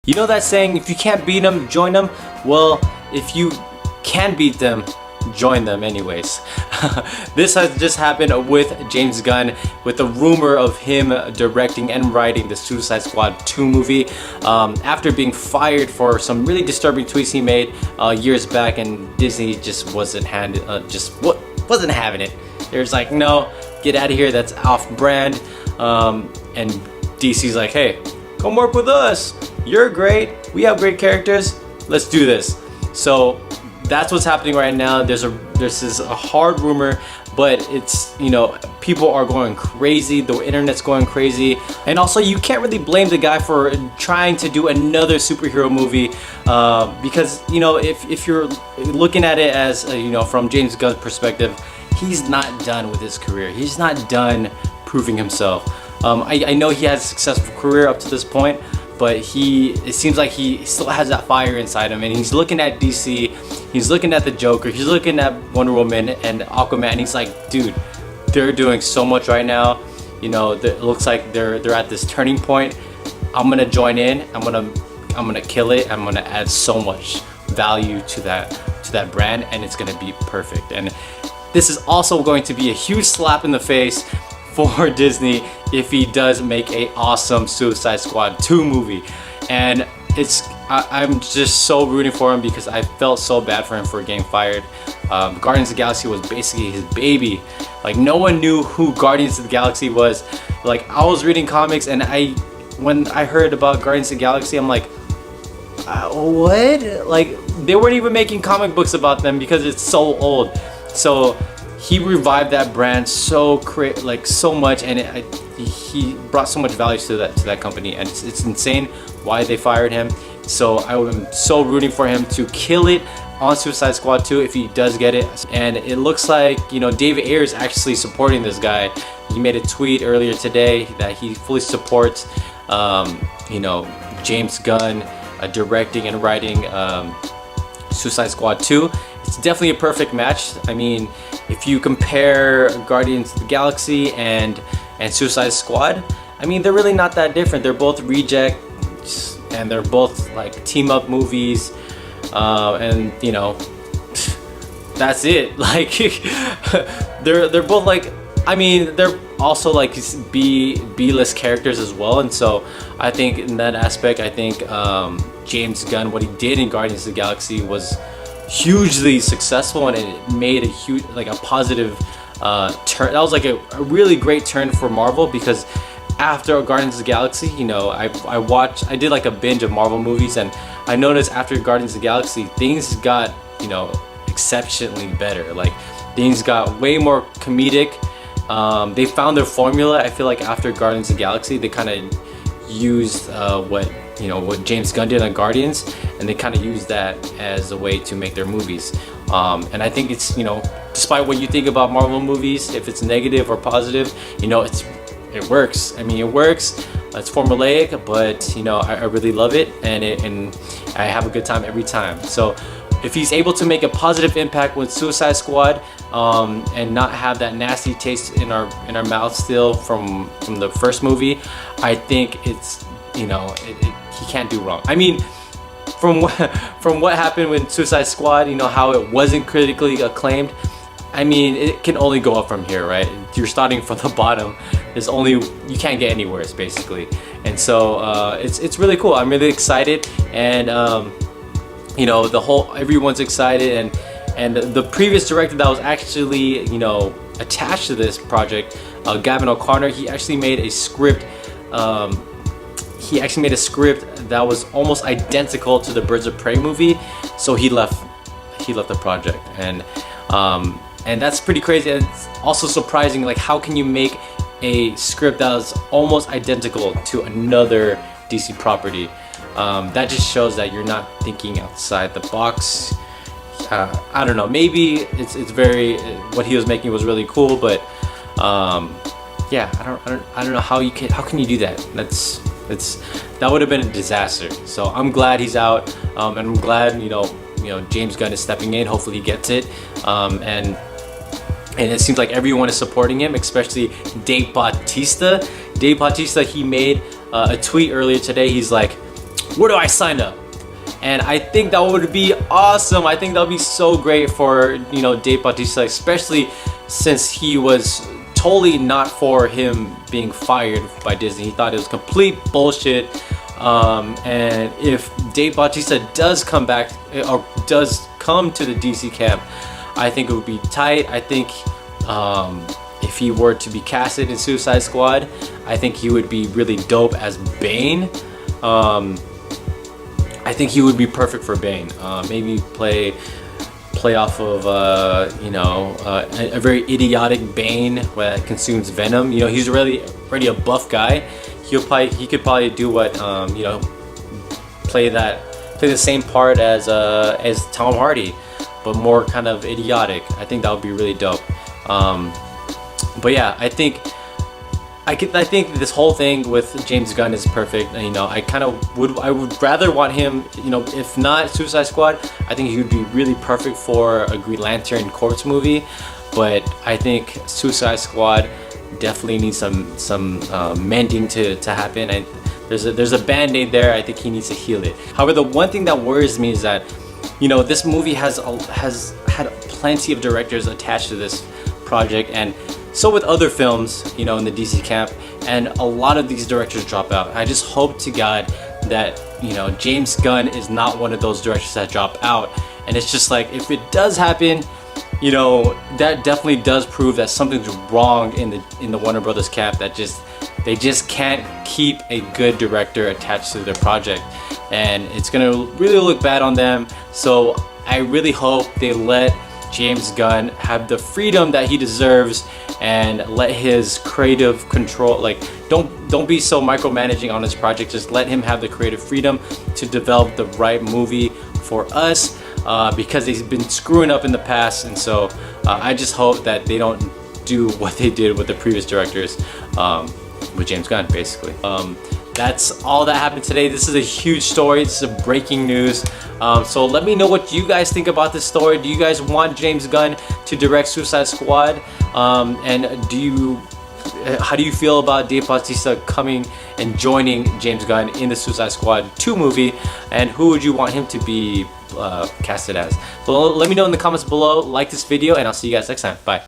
You know that saying, if you can't beat them, join them? Well, if you can beat them, join them anyways. This has just happened with James Gunn, with the rumor of him directing and writing the Suicide Squad 2 movie after being fired for some really disturbing tweets he made years back, and Disney just wasn't having it. They're just like, no, get out of here, that's off brand. And DC's like, hey, come work with us, you're great, we have great characters, let's do this. So that's what's happening right now. There's a hard rumor, but it's, you know, people are going crazy, the internet's going crazy, and also you can't really blame the guy for trying to do another superhero movie because, you know, if you're looking at it as you know, from James Gunn's perspective, he's not done with his career. He's not done proving himself. I know he has a successful career up to this point, but it seems like he still has that fire inside him, and he's looking at DC, he's looking at the Joker, he's looking at Wonder Woman and Aquaman, and he's like, dude, they're doing so much right now. You know, it looks like they're at this turning point. I'm gonna join in. I'm gonna kill it. I'm gonna add so much value to that brand, and it's gonna be perfect. And this is also going to be a huge slap in the face for Disney if he does make a awesome Suicide Squad 2 movie. And I'm just so rooting for him because I felt so bad for him for getting fired. Guardians of the Galaxy was basically his baby. Like, no one knew who Guardians of the Galaxy was. Like, I was reading comics, and when I heard about Guardians of the Galaxy, I'm like, what? Like, they weren't even making comic books about them because it's so old. So he revived that brand so much, and he brought so much value to that company, and it's insane why they fired him. So I'm so rooting for him to kill it on Suicide Squad 2 if he does get it. And it looks like, you know, David Ayer is actually supporting this guy. He made a tweet earlier today that he fully supports you know, James Gunn directing and writing Suicide Squad 2. It's definitely a perfect match. I mean, if you compare Guardians of the Galaxy and Suicide Squad, I mean, they're really not that different. They're both rejects, and they're both like team up movies, and you know, that's it. Like, they're both like, I mean, they're also like B-list characters as well. And so I think in that aspect, I think James Gunn, what he did in Guardians of the Galaxy was hugely successful, and it made a huge, like, a positive turn. That was like a really great turn for Marvel, because after Guardians of the Galaxy, you know, I did like a binge of Marvel movies, and I noticed after Guardians of the Galaxy, things got, you know, exceptionally better. Like, things got way more comedic. They found their formula. I feel like after Guardians of the Galaxy, they kind of used what James Gunn did on Guardians, and they kind of used that as a way to make their movies. And I think it's, you know, despite what you think about Marvel movies, if it's negative or positive, you know, it works. I mean, it works. It's formulaic, but you know, I really love it, and I have a good time every time. So if he's able to make a positive impact with Suicide Squad, and not have that nasty taste in our mouth still from the first movie, I think it's, you know, he can't do wrong. I mean, from what happened with Suicide Squad, you know, how it wasn't critically acclaimed, I mean, it can only go up from here, right? You're starting from the bottom. You can't get anywhere, basically. And so it's really cool. I'm really excited, and you know, everyone's excited, and the previous director that was actually, you know, attached to this project, Gavin OConnor, he actually made a script. That was almost identical to the Birds of Prey movie, so he left the project, and that's pretty crazy. And it's also surprising, like, how can you make a script that is almost identical to another DC property? That just shows that you're not thinking outside the box. I don't know, maybe it's very, what he was making was really cool, but yeah, I don't know how can you do that. That would have been a disaster. So I'm glad he's out, and I'm glad, you know, James Gunn is stepping in. Hopefully he gets it, and it seems like everyone is supporting him, especially Bautista. Bautista, he made a tweet earlier today. He's like, where do I sign up? And I think that would be awesome. I think that would be so great for, you know, Dave Bautista, especially since he was totally not for him being fired by Disney. He thought it was complete bullshit. And if Dave Bautista does come back or does come to the DC camp, I think it would be tight. I think if he were to be casted in Suicide Squad, I think he would be really dope as Bane. I think he would be perfect for Bane. Maybe play off of you know, a very idiotic Bane that consumes venom. You know, he's already a buff guy. He could probably do what you know, play the same part as Tom Hardy, but more kind of idiotic. I think that would be really dope. But yeah, I think this whole thing with James Gunn is perfect. You know, I would rather want him, you know, if not Suicide Squad, I think he would be really perfect for a Green Lantern Corpse movie. But I think Suicide Squad definitely needs some mending to happen. There's a band-aid there. I think he needs to heal it. However, the one thing that worries me is that, you know, this movie has had plenty of directors attached to this project, and so with other films, you know, in the DC camp, and a lot of these directors drop out. I just hope to God that, you know, James Gunn is not one of those directors that drop out. And it's just like, if it does happen, you know, that definitely does prove that something's wrong in the Warner Brothers camp, that they just can't keep a good director attached to their project, and it's gonna really look bad on them. So I really hope they let James Gunn have the freedom that he deserves and let his creative control, like, don't be so micromanaging on his project. Just let him have the creative freedom to develop the right movie for us, because he's been screwing up in the past. And so I just hope that they don't do what they did with the previous directors, with James Gunn, basically. That's all that happened today. This is a huge story. This is a breaking news. So let me know what you guys think about this story. Do you guys want James Gunn to direct Suicide Squad? And how do you feel about Dave Bautista coming and joining James Gunn in the Suicide Squad 2 movie? And who would you want him to be casted as? So let me know in the comments below. Like this video, and I'll see you guys next time. Bye.